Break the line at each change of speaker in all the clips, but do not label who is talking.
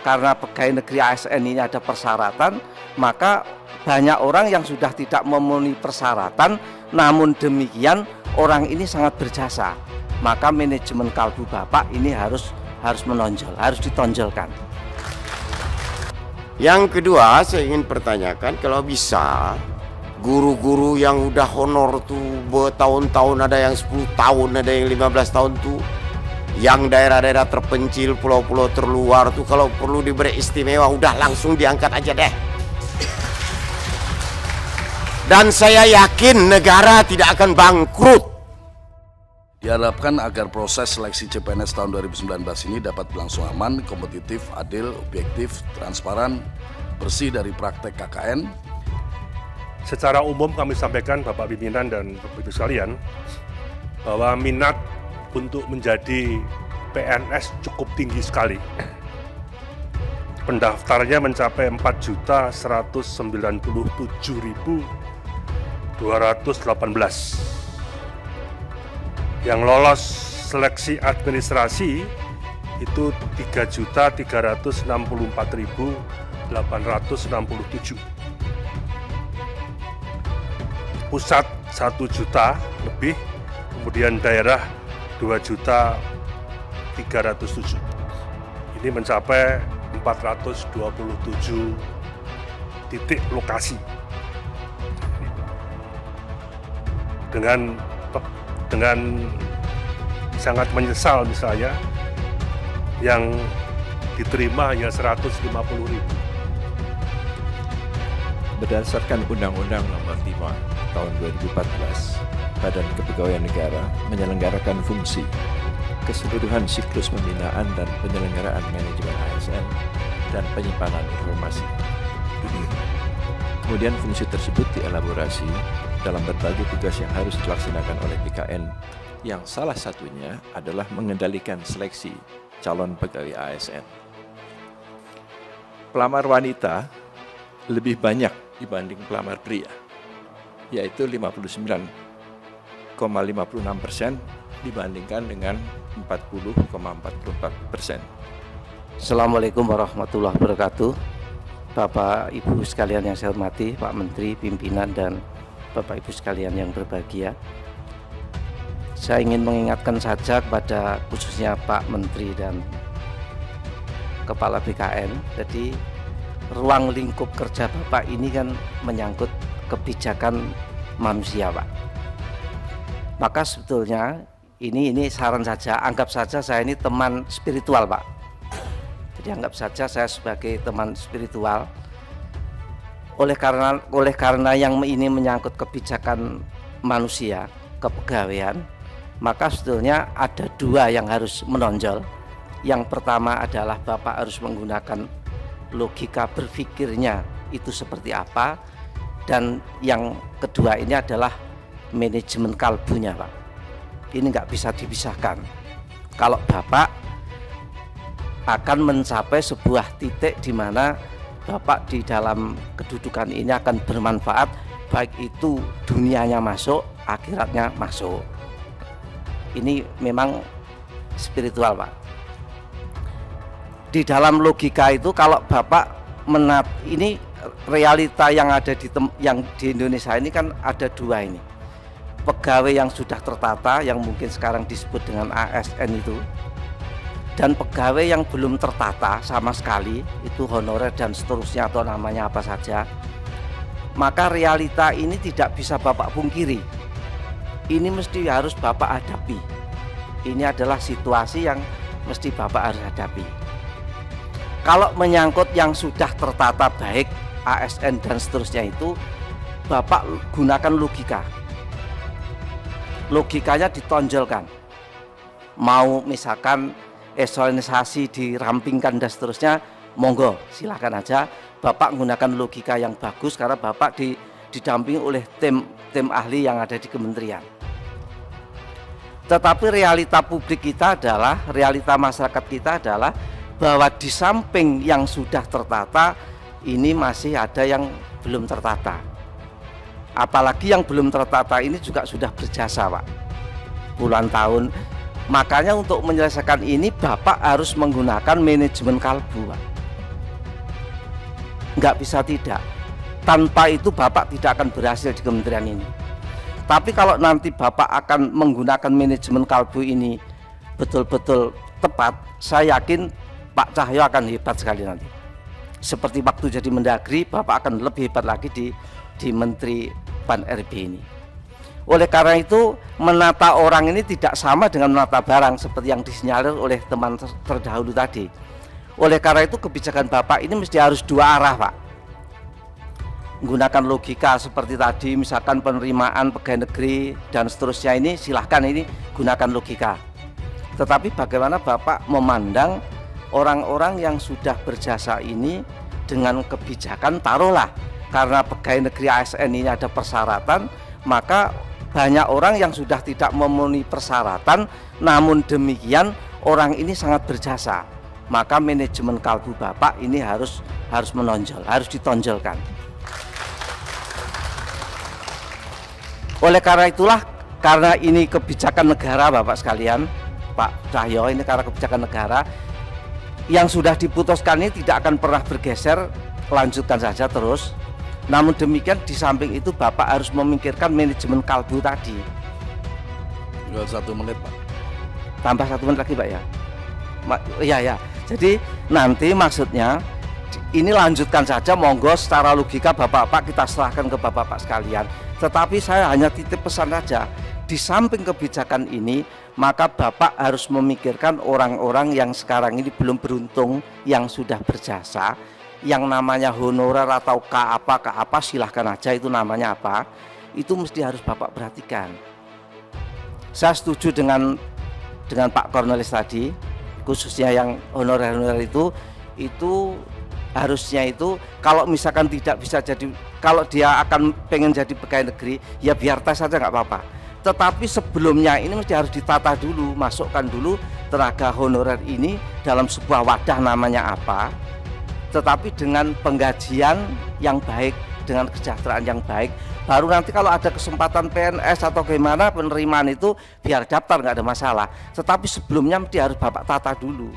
karena pegawai negeri ASN ini ada persyaratan, maka banyak orang yang sudah tidak memenuhi persyaratan, namun demikian orang ini sangat berjasa. Maka manajemen kalbu Bapak ini harus menonjol, harus ditonjolkan.
Yang kedua, saya ingin pertanyakan, kalau bisa guru-guru yang udah honor tuh bertahun-tahun, ada yang 10 tahun, ada yang 15 tahun tuh, yang daerah-daerah terpencil, pulau-pulau terluar tuh, kalau perlu diberi istimewa, udah langsung diangkat aja deh. Dan saya yakin negara tidak akan bangkrut.
Diharapkan agar proses seleksi CPNS tahun 2019 ini dapat berlangsung aman, kompetitif, adil, objektif, transparan, bersih dari praktek KKN.
Secara umum kami sampaikan Bapak pimpinan dan Bapak Ibu sekalian bahwa minat untuk menjadi PNS cukup tinggi sekali. Pendaftarnya mencapai 4.197.218. Yang lolos seleksi administrasi itu 3.364.867. Pusat 1 juta lebih, kemudian daerah 2.307.000. Ini mencapai 427 titik lokasi. Dengan sangat menyesal misalnya yang diterima hanya 150.000.
Berdasarkan Undang-Undang Nomor 5 Tahun 2014, Badan Kepegawaian Negara menyelenggarakan fungsi keseluruhan siklus pembinaan dan penyelenggaraan manajemen ASN dan penyimpanan informasi. Kemudian fungsi tersebut dielaborasi dalam berbagai tugas yang harus dilaksanakan oleh BKN, yang salah satunya adalah mengendalikan seleksi calon pegawai ASN. Pelamar wanita lebih banyak dibanding pelamar pria, yaitu 59,56% dibandingkan dengan 40,44%.
Assalamualaikum warahmatullahi wabarakatuh. Bapak Ibu sekalian yang saya hormati, Pak Menteri, pimpinan, dan Bapak Ibu sekalian yang berbahagia. Saya ingin mengingatkan saja kepada khususnya Pak Menteri dan Kepala BKN. Jadi ruang lingkup kerja Bapak ini kan menyangkut kebijakan manusia, Pak. Maka sebetulnya ini saran saja, anggap saja saya ini teman spiritual, Pak. Jadi anggap saja saya sebagai teman spiritual. Oleh karena yang ini menyangkut kebijakan manusia, kepegawaian, maka sebetulnya ada dua yang harus menonjol. Yang pertama adalah Bapak harus menggunakan logika berpikirnya itu seperti apa, dan yang kedua ini adalah manajemen kalbunya, Pak. Ini nggak bisa dipisahkan. Kalau Bapak akan mencapai sebuah titik di mana Bapak di dalam kedudukan ini akan bermanfaat, baik itu dunianya masuk, akhiratnya masuk. Ini memang spiritual, Pak. Di dalam logika itu kalau Bapak ini realita yang ada di Indonesia ini kan ada dua ini. Pegawai yang sudah tertata, yang mungkin sekarang disebut dengan ASN itu, dan pegawai yang belum tertata sama sekali, itu honorer dan seterusnya atau namanya apa saja. Maka realita ini tidak bisa Bapak pungkiri. Ini mesti harus Bapak hadapi. Ini adalah situasi yang mesti Bapak harus hadapi. Kalau menyangkut yang sudah tertata baik, ASN dan seterusnya itu, Bapak gunakan logika. Logikanya ditonjolkan. Mau misalkan eselonisasi dirampingkan dan seterusnya, monggo silakan aja. Bapak menggunakan logika yang bagus karena Bapak didampingi oleh tim ahli yang ada di kementerian. Tetapi realita publik kita adalah, realita masyarakat kita adalah bahwa di samping yang sudah tertata, ini masih ada yang belum tertata. Apalagi yang belum tertata ini juga sudah berjasa, Pak, puluhan tahun. Makanya untuk menyelesaikan ini Bapak harus menggunakan manajemen kalbu, Pak. nggak bisa tidak. Tanpa itu Bapak tidak akan berhasil di kementerian ini. Tapi kalau nanti Bapak akan menggunakan manajemen kalbu ini betul-betul tepat, saya yakin Pak Cahyo akan hebat sekali nanti. Seperti waktu jadi Mendagri, Bapak akan lebih hebat lagi di Menteri Pan-RB ini. Oleh karena itu, menata orang ini tidak sama dengan menata barang seperti yang disinyalir oleh teman terdahulu tadi. Oleh karena itu, kebijakan Bapak ini mesti harus dua arah, Pak. Menggunakan logika seperti tadi, misalkan penerimaan pegawai negeri dan seterusnya, ini silahkan, ini gunakan logika. Tetapi bagaimana Bapak memandang orang-orang yang sudah berjasa ini dengan kebijakan, taruhlah karena pegawai negeri ASN ini ada persyaratan, maka banyak orang yang sudah tidak memenuhi persyaratan, namun demikian orang ini sangat berjasa. Maka manajemen kalbu Bapak ini harus menonjol, harus ditonjolkan. Oleh karena itulah, karena ini kebijakan negara Bapak sekalian, Pak Cahyo, ini karena kebijakan negara yang sudah diputuskan ini tidak akan pernah bergeser, lanjutkan saja terus. Namun demikian di samping itu Bapak harus memikirkan manajemen kalbu tadi.
Tinggal 1 menit Pak.
Tambah 1 menit lagi Pak ya. Ya. Jadi nanti maksudnya ini lanjutkan saja, monggo secara logika Bapak-bapak kita serahkan ke Bapak-bapak sekalian. Tetapi saya hanya titip pesan saja, di samping kebijakan ini maka Bapak harus memikirkan orang-orang yang sekarang ini belum beruntung, yang sudah berjasa, yang namanya honorer atau K apa silahkan aja itu namanya apa, itu mesti harus Bapak perhatikan. Saya setuju dengan Pak Cornelis tadi, khususnya yang honorer itu harusnya itu kalau misalkan tidak bisa jadi, kalau dia akan pengen jadi pegawai negeri ya biar tes saja nggak apa-apa. Tetapi sebelumnya ini mesti harus ditata dulu, masukkan dulu tenaga honorer ini dalam sebuah wadah namanya apa, tetapi dengan penggajian yang baik, dengan kesejahteraan yang baik, baru nanti kalau ada kesempatan PNS atau gimana penerimaan itu biar daftar, nggak ada masalah. Tetapi sebelumnya mesti harus Bapak tata dulu,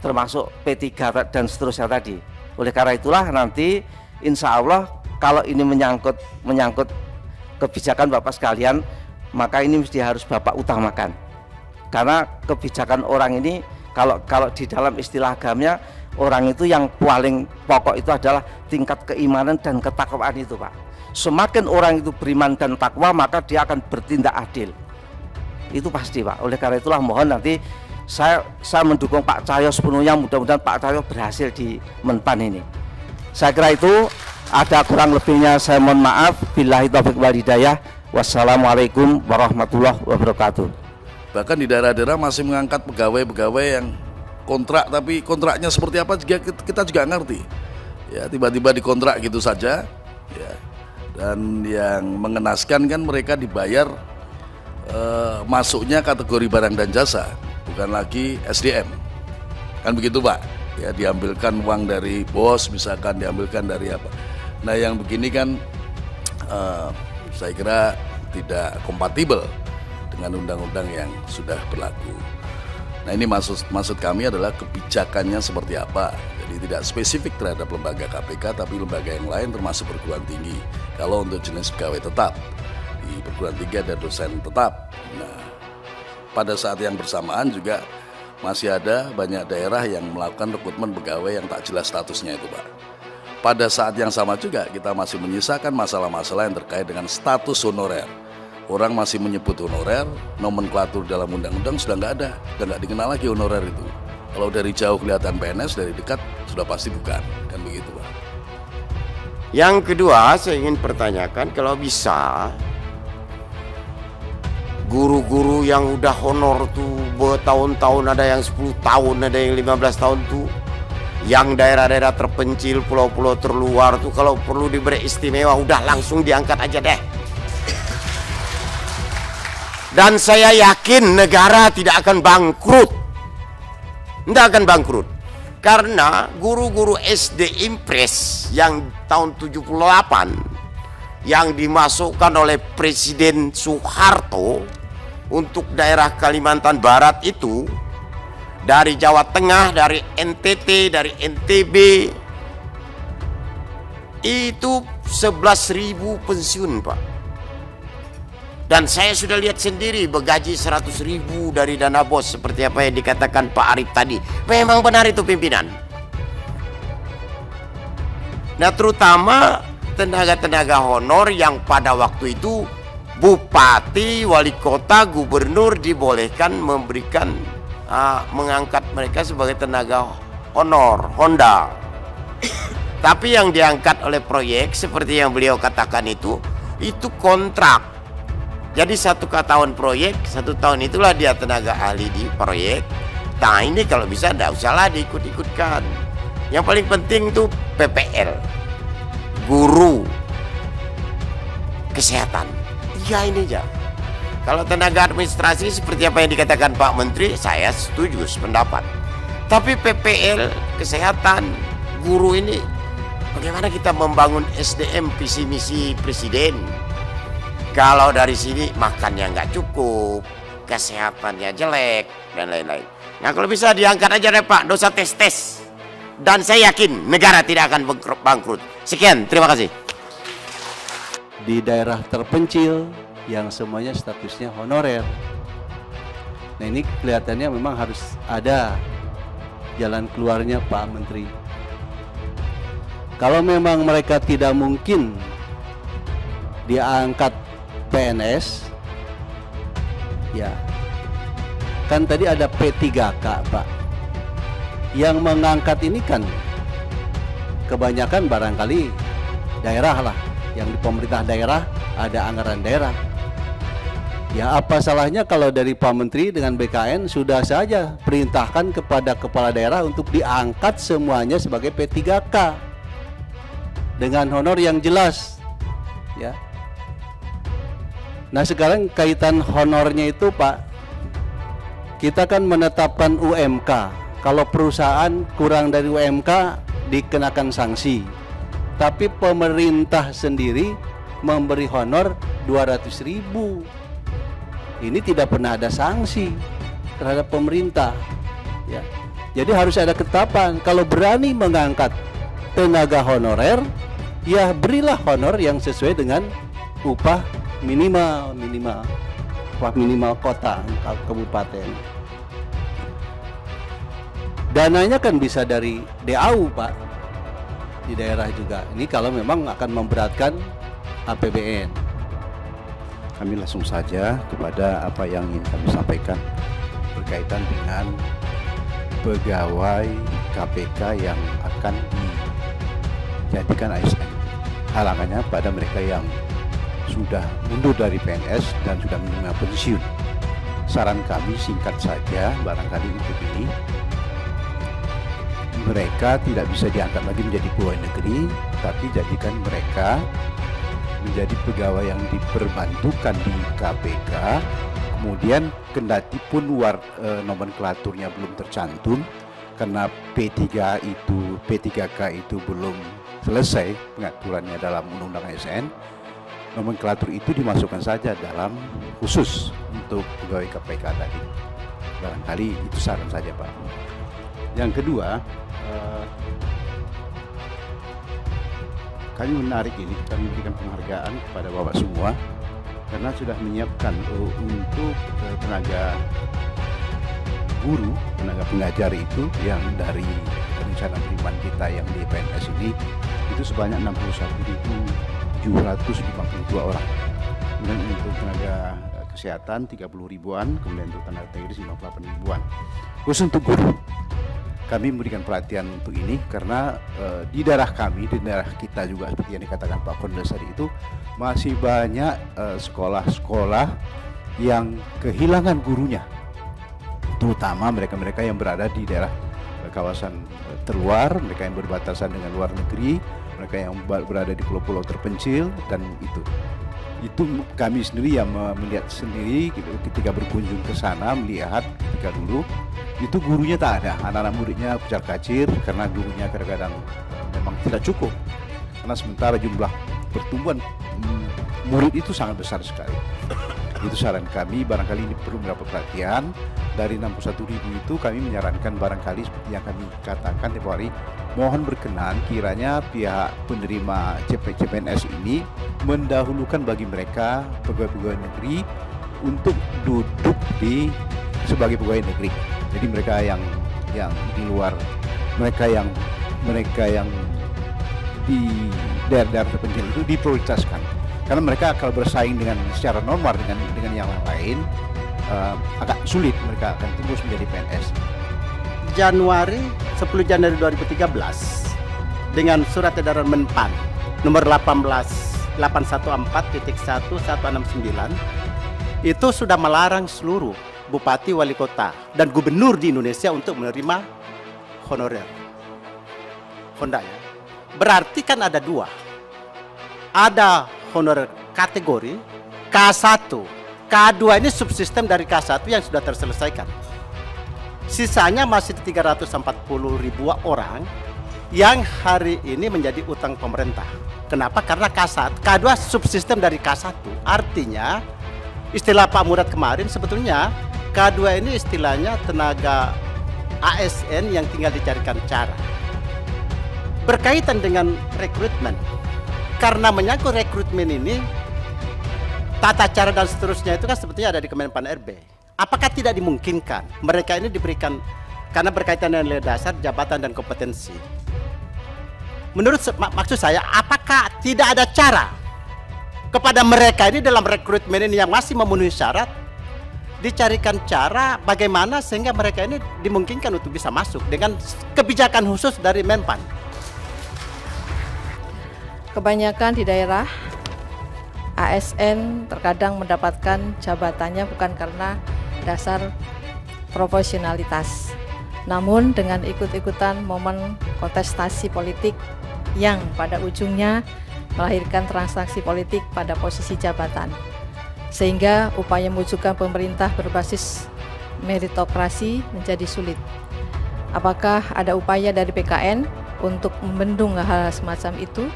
termasuk P3 dan seterusnya tadi. Oleh karena itulah nanti insya Allah kalau ini menyangkut kebijakan Bapak sekalian, maka ini mesti harus Bapak utamakan. Karena kebijakan orang ini kalau di dalam istilah agamanya, orang itu yang paling pokok itu adalah tingkat keimanan dan ketakwaan itu Pak. Semakin orang itu beriman dan takwa, maka dia akan bertindak adil. Itu pasti Pak. Oleh karena itulah mohon nanti saya mendukung Pak Cahyo sepenuhnya, mudah-mudahan Pak Cahyo berhasil di Menpan ini. Saya kira itu, ada kurang lebihnya saya mohon maaf. Billahi taufiq wal hidayah. Wassalamualaikum warahmatullahi wabarakatuh.
Bahkan di daerah-daerah masih mengangkat pegawai-pegawai yang kontrak, tapi kontraknya seperti apa kita juga ngerti. Ya, tiba-tiba dikontrak gitu saja. Ya. Dan yang mengenaskan kan mereka dibayar masuknya kategori barang dan jasa, bukan lagi SDM. Kan begitu Pak. Ya, diambilkan uang dari bos, misalkan diambilkan dari apa. Nah, yang begini kan saya kira tidak kompatibel dengan undang-undang yang sudah berlaku. Nah, ini maksud kami adalah kebijakannya seperti apa. Jadi tidak spesifik terhadap lembaga KPK, tapi lembaga yang lain termasuk perguruan tinggi. Kalau untuk jenis pegawai tetap, di perguruan tinggi ada dosen tetap. Nah, pada saat yang bersamaan juga masih ada banyak daerah yang melakukan rekrutmen pegawai yang tak jelas statusnya itu Pak. Pada saat yang sama juga kita masih menyisakan masalah-masalah yang terkait dengan status honorer. Orang masih menyebut honorer, nomenklatur dalam undang-undang sudah nggak ada, sudah nggak dikenal lagi honorer itu. Kalau dari jauh kelihatan PNS, dari dekat sudah pasti bukan, kan begitu Pak.
Yang kedua, saya ingin pertanyakan kalau bisa guru-guru yang udah honor tuh bertahun-tahun, ada yang 10 tahun, ada yang 15 tahun tuh, yang daerah-daerah terpencil, pulau-pulau terluar tuh kalau perlu diberi istimewa udah langsung diangkat aja deh. Dan saya yakin negara tidak akan bangkrut. Tidak akan bangkrut. Karena guru-guru SD Impres yang tahun 78 yang dimasukkan oleh Presiden Soeharto untuk daerah Kalimantan Barat itu, dari Jawa Tengah, dari NTT, dari NTB, Itu 11.000 pensiun, Pak. Dan saya sudah lihat sendiri bergaji 100.000 dari dana bos seperti apa yang dikatakan Pak Arif tadi. Memang benar itu pimpinan. Nah, terutama tenaga-tenaga honor yang pada waktu itu bupati, wali kota, gubernur dibolehkan memberikan mengangkat mereka sebagai tenaga honor, Honda. Tapi yang diangkat oleh proyek seperti yang beliau katakan itu kontrak. Jadi 1 tahun proyek, 1 tahun itulah dia tenaga ahli di proyek. Nah, ini kalau bisa tidak usahlah diikut-ikutkan. Yang paling penting itu PPL, guru, kesehatan. 3 ini aja. Kalau tenaga administrasi seperti apa yang dikatakan Pak Menteri, saya setuju sependapat. Tapi PPL, kesehatan, guru ini, bagaimana kita membangun SDM visi misi presiden? Kalau dari sini makannya nggak cukup, kesehatannya jelek, dan lain-lain. Nah, kalau bisa diangkat aja deh Pak, dosa tes. Dan saya yakin negara tidak akan bangkrut. Sekian, terima kasih.
Di daerah terpencil yang semuanya statusnya honorer. Nah, ini kelihatannya memang harus ada jalan keluarnya Pak Menteri. Kalau memang mereka tidak mungkin diangkat PNS, ya kan tadi ada P3K Pak. Yang mengangkat ini kan kebanyakan barangkali daerah lah, yang di pemerintah daerah ada anggaran daerah. Ya, apa salahnya kalau dari Pak Menteri dengan BKN sudah saja perintahkan kepada kepala daerah untuk diangkat semuanya sebagai P3K dengan honor yang jelas, ya. Nah, sekarang kaitan honornya itu Pak, kita kan menetapkan UMK. Kalau perusahaan kurang dari UMK dikenakan sanksi. Tapi pemerintah sendiri memberi honor 200.000. Ini tidak pernah ada sanksi terhadap pemerintah, ya. Jadi harus ada ketetapan. Kalau berani mengangkat tenaga honorer, ya berilah honor yang sesuai dengan upah minimal kota, kabupaten. Dananya kan bisa dari DAU Pak, di daerah juga. Ini kalau memang akan memberatkan APBN.
Kami langsung saja kepada apa yang ingin kami sampaikan berkaitan dengan pegawai KPK yang akan dijadikan ASN. Halangannya pada mereka yang sudah mundur dari PNS dan sudah menerima pensiun. Saran kami singkat saja, barangkali untuk ini, mereka tidak bisa diangkat lagi menjadi pegawai negeri, tapi jadikan mereka menjadi pegawai yang diperbantukan di KPK. Kemudian kendati pun nomenklaturnya belum tercantum karena P3K itu belum selesai pengaturannya dalam Undang-Undang ASN, nomenklatur itu dimasukkan saja dalam khusus untuk pegawai KPK tadi. Barangkali itu saran saja Pak. Yang kedua, kami menarik ini, kami memberikan penghargaan kepada Bapak semua karena sudah menyiapkan untuk tenaga guru, tenaga pengajar itu yang dari rencana penerimaan kita yang di PNS ini itu sebanyak 61.752 orang. Kemudian untuk tenaga kesehatan 30.000-an, kemudian untuk tenaga teknis 58 ribuan. Khusus untuk guru, kami memberikan perhatian untuk ini karena di daerah kami, di daerah kita juga seperti yang dikatakan Pak Kondes tadi itu masih banyak sekolah-sekolah yang kehilangan gurunya, terutama mereka-mereka yang berada di daerah kawasan terluar, mereka yang berbatasan dengan luar negeri, mereka yang berada di pulau-pulau terpencil, dan itu kami sendiri yang melihat sendiri ketika berkunjung ke sana, melihat ketika dulu itu gurunya tak ada, anak-anak muridnya kucar-kacir karena gurunya kadang-kadang memang tidak cukup, karena sementara jumlah pertumbuhan murid itu sangat besar sekali. Itu saran kami, barangkali ini perlu mendapat perhatian. Dari 61.000 itu kami menyarankan barangkali seperti yang kami katakan tempoh hari, mohon berkenan kiranya pihak penerima CPNS ini mendahulukan bagi mereka pegawai-pegawai negeri untuk duduk sebagai pegawai negeri. Jadi mereka yang di luar, mereka yang di daerah-daerah terpencil itu diprioritaskan. Karena mereka kalau bersaing dengan secara normal dengan yang lain, agak sulit mereka akan terus menjadi PNS.
10 Januari 2013 dengan surat edaran Menpan nomor 814.1.169 itu sudah melarang seluruh bupati, wali kota, dan gubernur di Indonesia untuk menerima honorer. Honda ya. Berarti kan ada dua. Ada honorer kategori K1. K2 ini subsistem dari K1 yang sudah terselesaikan. Sisanya masih 340.000 orang yang hari ini menjadi utang pemerintah. Kenapa? Karena K2 subsistem dari K1. Artinya, istilah Pak Murad kemarin sebetulnya K2 ini istilahnya tenaga ASN yang tinggal dicarikan cara. Berkaitan dengan rekrutmen. Karena menyangkut rekrutmen ini, tata cara dan seterusnya itu kan sebetulnya ada di Kemenpan RB. Apakah tidak dimungkinkan mereka ini diberikan, karena berkaitan dengan nilai dasar, jabatan, dan kompetensi. Menurut maksud saya, apakah tidak ada cara kepada mereka ini dalam rekrutmen ini yang masih memenuhi syarat, dicarikan cara bagaimana sehingga mereka ini dimungkinkan untuk bisa masuk dengan kebijakan khusus dari Menpan.
Kebanyakan di daerah ASN terkadang mendapatkan jabatannya bukan karena dasar profesionalitas, namun dengan ikut-ikutan momen kontestasi politik yang pada ujungnya melahirkan transaksi politik pada posisi jabatan, sehingga upaya mewujudkan pemerintah berbasis meritokrasi menjadi sulit. Apakah ada upaya dari PKN untuk membendung hal semacam itu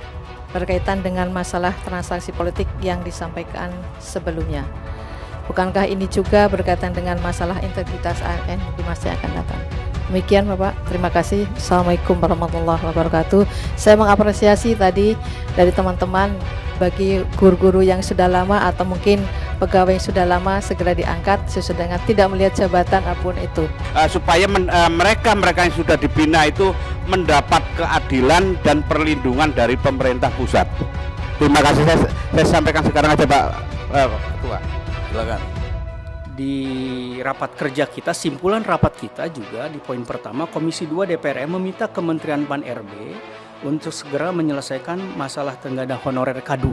berkaitan dengan masalah transaksi politik yang disampaikan sebelumnya? Bukankah ini juga berkaitan dengan masalah integritas ASN di masa yang akan datang? Demikian Bapak, terima kasih. Assalamualaikum warahmatullahi wabarakatuh. Saya mengapresiasi tadi dari teman-teman, bagi guru-guru yang sudah lama atau mungkin pegawai yang sudah lama segera diangkat sesuai dengan tidak melihat jabatan apapun itu.
Supaya mereka yang sudah dibina itu mendapat keadilan dan perlindungan dari pemerintah pusat. Terima kasih, saya sampaikan sekarang aja Pak Ketua.
Silakan.
Di rapat kerja kita, simpulan rapat kita juga di poin pertama, Komisi 2 DPR RI meminta Kementerian Pan RB untuk segera menyelesaikan masalah tenggada honorer K2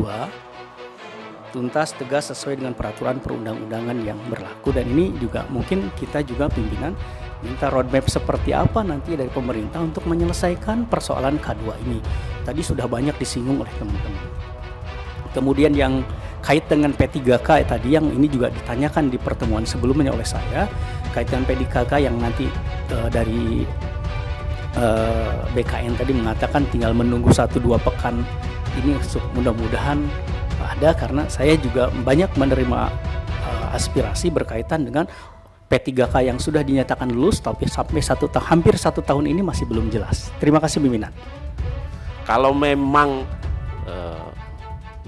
tuntas, tegas, sesuai dengan peraturan perundang-undangan yang berlaku. Dan ini juga mungkin kita juga pimpinan minta roadmap seperti apa nanti dari pemerintah untuk menyelesaikan persoalan K2 ini. Tadi sudah banyak disinggung oleh teman-teman. Kemudian yang kait dengan P3K tadi yang ini juga ditanyakan di pertemuan sebelumnya oleh saya, kaitan P3K yang nanti dari BKN tadi mengatakan tinggal menunggu 1-2 pekan ini, mudah-mudahan ada, karena saya juga banyak menerima aspirasi berkaitan dengan P3K yang sudah dinyatakan lulus tapi sampai hampir 1 tahun ini masih belum jelas. Terima kasih pimpinan.
Kalau memang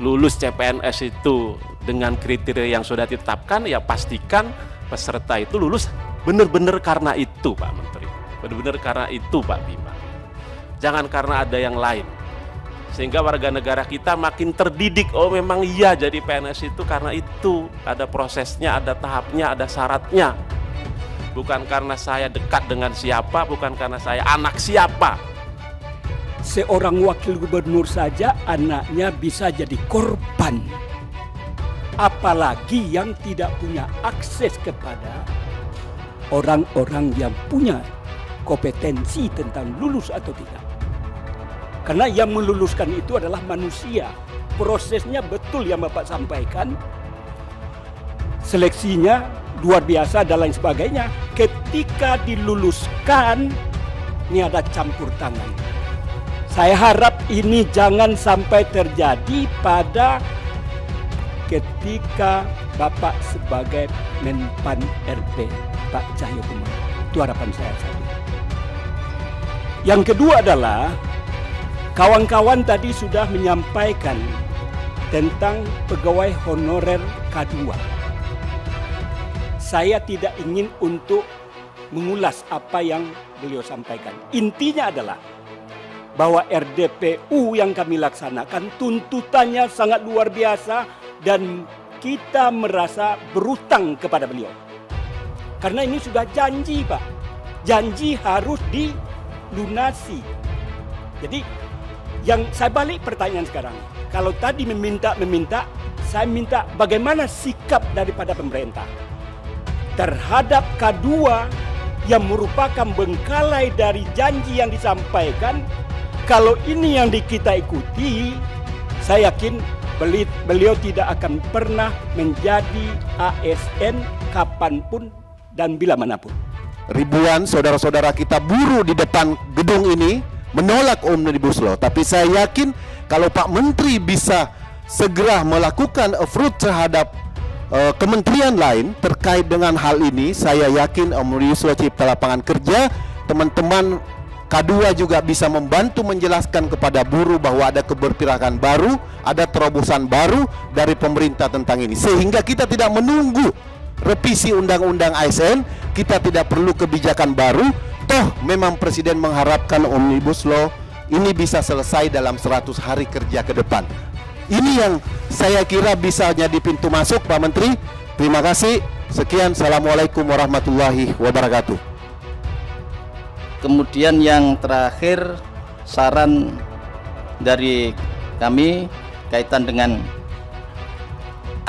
lulus CPNS itu dengan kriteria yang sudah ditetapkan, ya pastikan peserta itu lulus benar-benar karena itu Pak Menteri, benar-benar karena itu Pak Bima, jangan karena ada yang lain, sehingga warga negara kita makin terdidik. Oh memang iya jadi PNS itu karena itu, ada prosesnya, ada tahapnya, ada syaratnya, bukan karena saya dekat dengan siapa, bukan karena saya anak siapa.
Seorang wakil gubernur saja anaknya bisa jadi korban, apalagi yang tidak punya akses kepada orang-orang yang punya kompetensi tentang lulus atau tidak. Karena yang meluluskan itu adalah manusia. Prosesnya betul yang Bapak sampaikan, seleksinya luar biasa dan lain sebagainya. Ketika diluluskan, ini ada campur tangan. Saya harap ini jangan sampai terjadi pada ketika Bapak sebagai Menpan RB, Pak Cahyokumolo. Itu harapan saya satu. Yang kedua adalah kawan-kawan tadi sudah menyampaikan tentang pegawai honorer K2. Saya tidak ingin untuk mengulas apa yang beliau sampaikan. Intinya adalah bahwa RDPU yang kami laksanakan tuntutannya sangat luar biasa dan kita merasa berutang kepada beliau. Karena ini sudah janji, Pak. Janji harus dilunasi. Jadi yang saya balik pertanyaan sekarang. Kalau tadi meminta, saya minta bagaimana sikap daripada pemerintah terhadap K2 yang merupakan bengkalai dari janji yang disampaikan. Kalau ini yang kita ikuti, saya yakin beliau tidak akan pernah menjadi ASN kapanpun dan bila manapun.
Ribuan saudara-saudara kita buruh di depan gedung ini menolak Omnibus Law, tapi saya yakin kalau Pak Menteri bisa segera melakukan approach terhadap kementerian lain terkait dengan hal ini, saya yakin Omnibus Law Cipta Lapangan Kerja, teman-teman K2 juga bisa membantu menjelaskan kepada buruh bahwa ada keberpihakan baru, ada terobosan baru dari pemerintah tentang ini, sehingga kita tidak menunggu revisi undang-undang ASN, kita tidak perlu kebijakan baru. Toh memang Presiden mengharapkan Omnibus Law ini bisa selesai dalam 100 hari kerja ke depan. Ini yang saya kira bisa jadi pintu masuk, Pak Menteri. Terima kasih. Sekian, Assalamualaikum warahmatullahi wabarakatuh.
Kemudian yang terakhir, saran dari kami kaitan dengan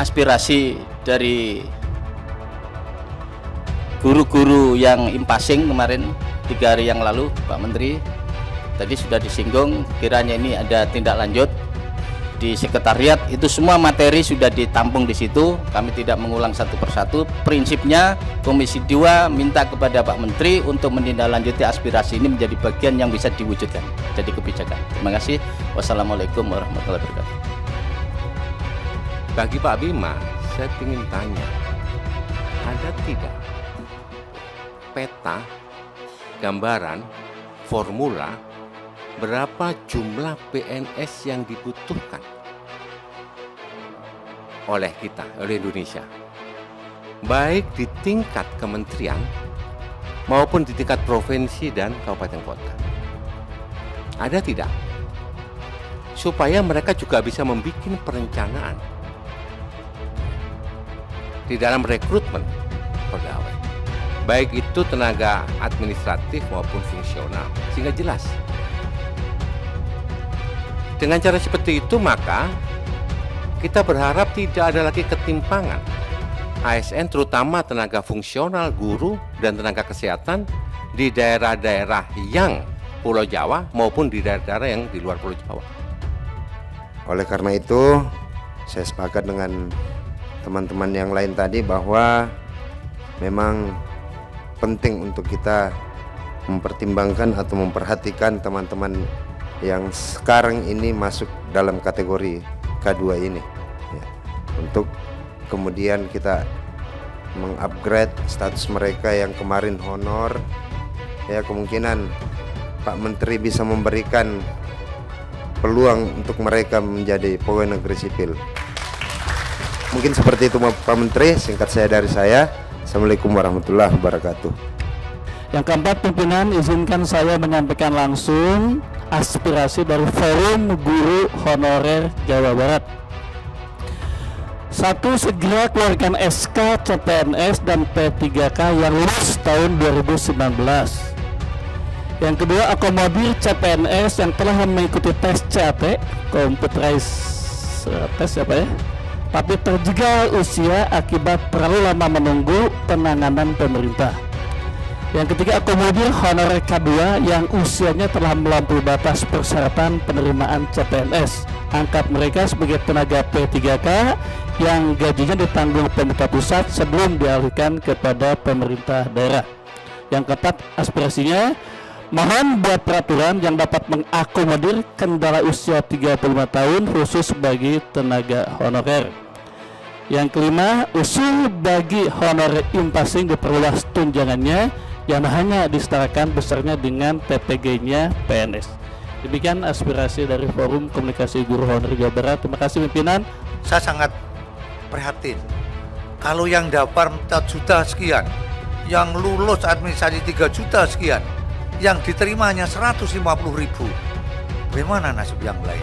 aspirasi dari guru-guru yang impasing kemarin 3 hari yang lalu, Pak Menteri. Tadi sudah disinggung, kiranya ini ada tindak lanjut di sekretariat, itu semua materi sudah ditampung di situ. Kami tidak mengulang satu persatu. Prinsipnya Komisi 2 minta kepada Pak Menteri untuk menindaklanjuti aspirasi ini menjadi bagian yang bisa diwujudkan jadi kebijakan. Terima kasih. Wassalamualaikum warahmatullahi wabarakatuh.
Bagi Pak Bima, saya ingin tanya, ada tidak peta, gambaran, formula berapa jumlah PNS yang dibutuhkan oleh kita, oleh Indonesia, baik di tingkat kementerian maupun di tingkat provinsi dan kabupaten kota? Ada tidak? Supaya mereka juga bisa membuat perencanaan di dalam rekrutmen pegawai, baik itu tenaga administratif maupun fungsional, sehingga jelas. Dengan cara seperti itu, maka kita berharap tidak ada lagi ketimpangan ASN, terutama tenaga fungsional, guru, dan tenaga kesehatan di daerah-daerah yang Pulau Jawa maupun di daerah-daerah yang di luar Pulau Jawa.
Oleh karena itu, saya sepakat dengan teman-teman yang lain tadi bahwa memang penting untuk kita mempertimbangkan atau memperhatikan teman-teman yang sekarang ini masuk dalam kategori K2 ini, ya, untuk kemudian kita mengupgrade status mereka yang kemarin honor. Ya, kemungkinan Pak Menteri bisa memberikan peluang untuk mereka menjadi pegawai negeri sipil. Mungkin seperti itu Pak Menteri, singkat saya dari saya. Assalamualaikum warahmatullahi wabarakatuh.
Yang keempat, pimpinan izinkan saya menyampaikan langsung aspirasi dari Forum Guru Honorer Jawa Barat. 1. Segera keluarkan SK CPNS dan P3K yang lulus tahun 2019. Yang kedua, akomodir CPNS yang telah mengikuti tes CAT, computerized test apa ya, tapi terjegal usia akibat terlalu lama menunggu penanganan pemerintah. Yang ketiga, akomodir honorer K2 yang usianya telah melampaui batas persyaratan penerimaan CPNS. Angkat mereka sebagai tenaga P3K yang gajinya ditanggung pemerintah pusat sebelum dialihkan kepada pemerintah daerah. Yang keempat, aspirasinya mohon buat peraturan yang dapat mengakomodir kendala usia 35 tahun khusus bagi tenaga honorer. Yang kelima, usul bagi honorer impasing diperluas tunjangannya yang hanya disetarakan besarnya dengan PPG-nya PNS. Demikian aspirasi dari Forum Komunikasi Guru Honorer Jawa Barat. Terima kasih pimpinan.
Saya sangat prihatin. Kalau yang dapat 4 juta sekian, yang lulus administrasi 3 juta sekian, yang diterimanya 150.000, bagaimana nasib yang lain?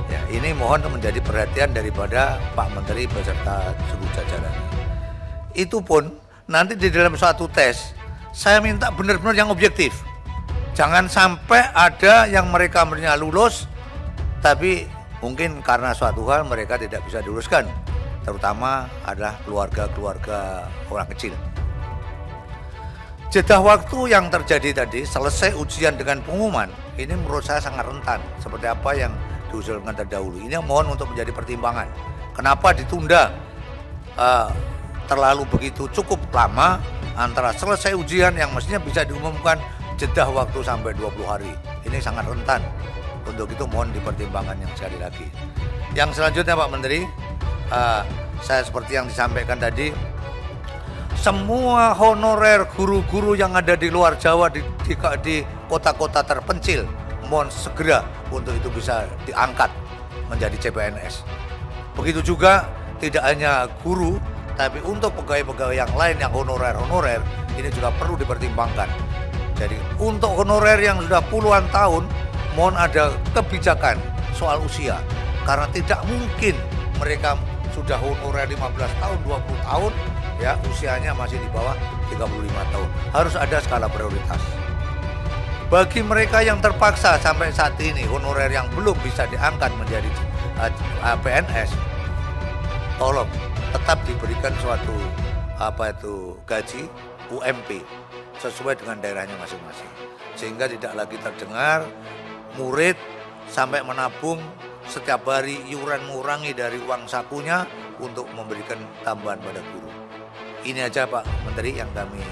Ya, ini mohon menjadi perhatian daripada Pak Menteri beserta seluruh jajarannya. Itu pun nanti di dalam suatu tes, saya minta benar-benar yang objektif. Jangan sampai ada yang mereka lulus, tapi mungkin karena suatu hal mereka tidak bisa diluluskan. Terutama adalah keluarga-keluarga orang kecil. Jeda waktu yang terjadi tadi, selesai ujian dengan pengumuman, ini menurut saya sangat rentan. Seperti apa yang diusulkan terdahulu. Ini mohon untuk menjadi pertimbangan. Kenapa ditunda terlalu begitu cukup lama antara selesai ujian yang mestinya bisa diumumkan jeda waktu sampai 20 hari. Ini sangat rentan. Untuk itu mohon dipertimbangkan yang sekali lagi. Yang selanjutnya Pak Menteri, saya seperti yang disampaikan tadi, semua honorer guru-guru yang ada di luar Jawa di kota-kota terpencil, mohon segera untuk itu bisa diangkat menjadi CPNS. Begitu juga tidak hanya guru, tapi untuk pegawai-pegawai yang lain yang honorer ini juga perlu dipertimbangkan. Jadi untuk honorer yang sudah puluhan tahun, mohon ada kebijakan soal usia, karena tidak mungkin mereka sudah honorer 15 tahun, 20 tahun, ya usianya masih di bawah 35 tahun. Harus ada skala prioritas. Bagi mereka yang terpaksa sampai saat ini honorer yang belum bisa diangkat menjadi PNS, tolong tetap diberikan suatu gaji UMP sesuai dengan daerahnya masing-masing, sehingga tidak lagi terdengar murid sampai menabung setiap hari iuran mengurangi dari uang sakunya untuk memberikan tambahan pada guru. Ini aja Pak Menteri yang kami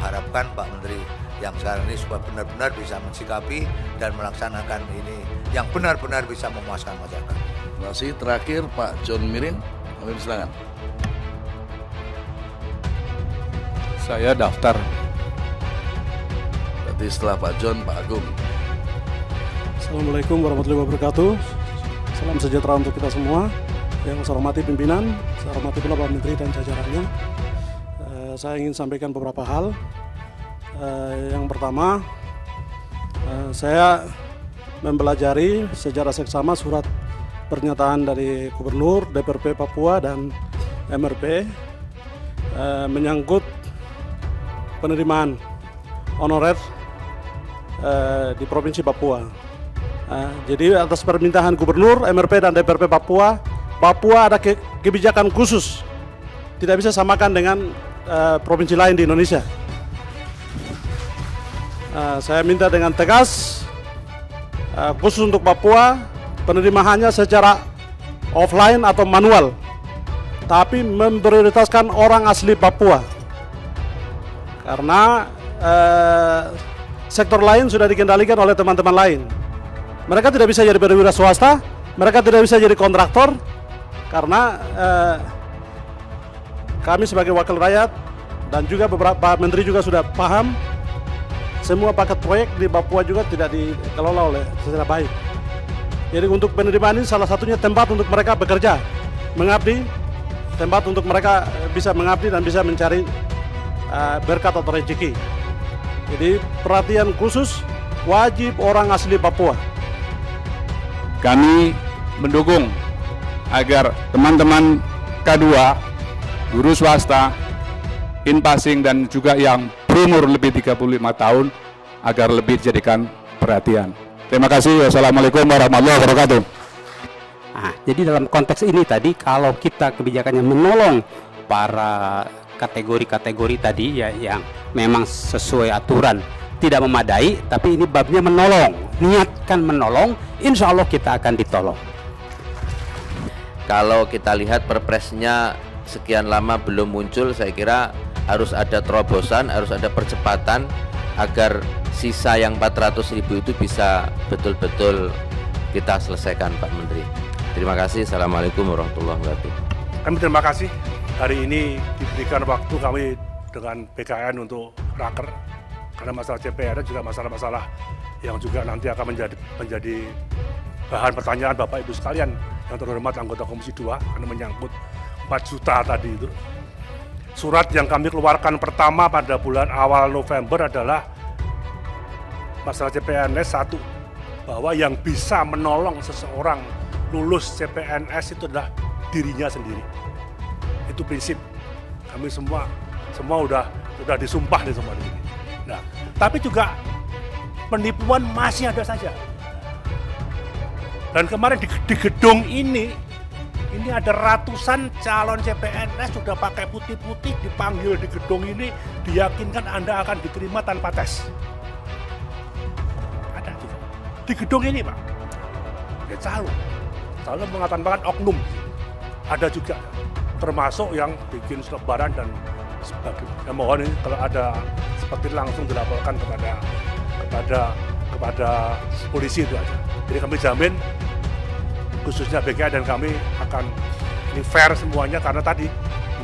harapkan Pak Menteri yang sekarang ini supaya benar-benar bisa mensikapi dan melaksanakan ini yang benar-benar bisa memuaskan masyarakat.
Terima kasih. Terakhir Pak John Mirin, kami silakan.
Saya daftar.
Berarti setelah Pak John, Pak Agung.
Assalamualaikum warahmatullahi wabarakatuh. Salam sejahtera untuk kita semua. Yang saya hormati pimpinan, saya hormati pula Pak Menteri dan jajarannya. Saya ingin sampaikan beberapa hal. Yang pertama, saya mempelajari secara seksama surat pernyataan dari Gubernur, DPRP Papua dan MRP menyangkut penerimaan honorer di Provinsi Papua. Jadi atas permintaan Gubernur, MRP dan DPRP Papua, Papua ada kebijakan khusus, tidak bisa samakan dengan provinsi lain di Indonesia. Saya minta dengan tegas, khusus untuk Papua, penerimaannya secara offline atau manual, tapi memprioritaskan orang asli Papua. Karena sektor lain sudah dikendalikan oleh teman-teman lain. Mereka tidak bisa jadi perwira swasta, mereka tidak bisa jadi kontraktor, karena kami sebagai wakil rakyat dan juga beberapa menteri juga sudah paham, semua paket proyek di Papua juga tidak dikelola oleh secara baik. Jadi untuk penerimaan ini salah satunya tempat untuk mereka bekerja, mengabdi, tempat untuk mereka bisa mengabdi dan bisa mencari berkat atau rezeki. Jadi perhatian khusus wajib orang asli Papua.
Kami mendukung agar teman-teman K2, guru swasta, inpasing dan juga yang berumur lebih 35 tahun agar lebih dijadikan perhatian. Terima kasih. Wassalamualaikum warahmatullahi wabarakatuh.
Nah, jadi dalam konteks ini tadi kalau kita kebijakannya menolong para kategori-kategori tadi ya yang memang sesuai aturan tidak memadai, tapi ini babnya menolong, niatkan menolong, insya Allah kita akan ditolong.
Kalau kita lihat perpresnya sekian lama belum muncul, saya kira harus ada terobosan, harus ada percepatan agar sisa yang 400.000 itu bisa betul-betul kita selesaikan Pak Menteri. Terima kasih. Assalamualaikum warahmatullahi wabarakatuh.
Kami terima kasih hari ini diberikan waktu kami dengan BKN untuk raker, karena masalah CPNS juga masalah-masalah yang juga nanti akan menjadi bahan pertanyaan Bapak Ibu sekalian yang terhormat anggota Komisi 2 karena menyangkut 4 juta tadi itu. Surat yang kami keluarkan pertama pada bulan awal November adalah masalah CPNS 1, bahwa yang bisa menolong seseorang lulus CPNS itu adalah dirinya sendiri. Itu prinsip. Kami semua udah disumpah nih semua di sini. Nah, tapi juga penipuan masih ada saja. Dan kemarin di gedung ini ada ratusan calon CPNS sudah pakai putih-putih dipanggil di gedung ini, diyakinkan Anda akan diterima tanpa tes. Ada juga di gedung ini, Pak. Ya selalu mengatakan oknum. Ada juga, termasuk yang bikin selebaran dan sebagainya. Ya, mohon ini kalau ada seperti langsung dilaporkan kepada polisi itu aja. Jadi kami jamin khususnya BKN dan kami akan ini fair semuanya, karena tadi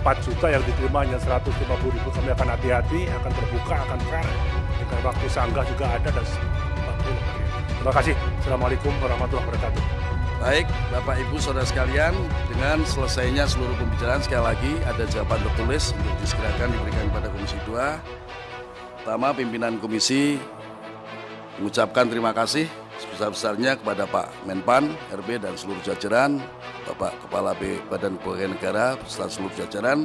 4 juta yang diterima hanya 150.000. Kami akan hati-hati, akan terbuka, akan fair. Dengan waktu sanggah juga ada dan sebagainya. Terima kasih. Assalamualaikum warahmatullahi wabarakatuh.
Baik, Bapak Ibu Saudara sekalian, dengan selesainya seluruh pembicaraan, sekali lagi ada jawaban tertulis untuk disegerakan diberikan kepada Komisi 2. Pertama, pimpinan komisi mengucapkan terima kasih sebesar-besarnya kepada Pak Menpan, RB dan seluruh jajaran, Bapak Kepala Badan Kepegawaian Negara beserta seluruh jajaran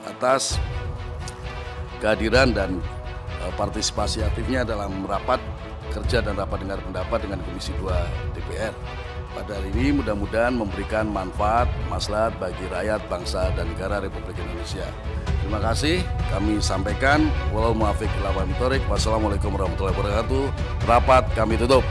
atas kehadiran dan partisipasi aktifnya dalam rapat kerja dan rapat dengar pendapat dengan Komisi 2 DPR. Pada hari ini mudah-mudahan memberikan manfaat, maslahat bagi rakyat, bangsa, dan negara Republik Indonesia. Terima kasih, kami sampaikan. Wassalamualaikum warahmatullahi wabarakatuh. Rapat kami tutup.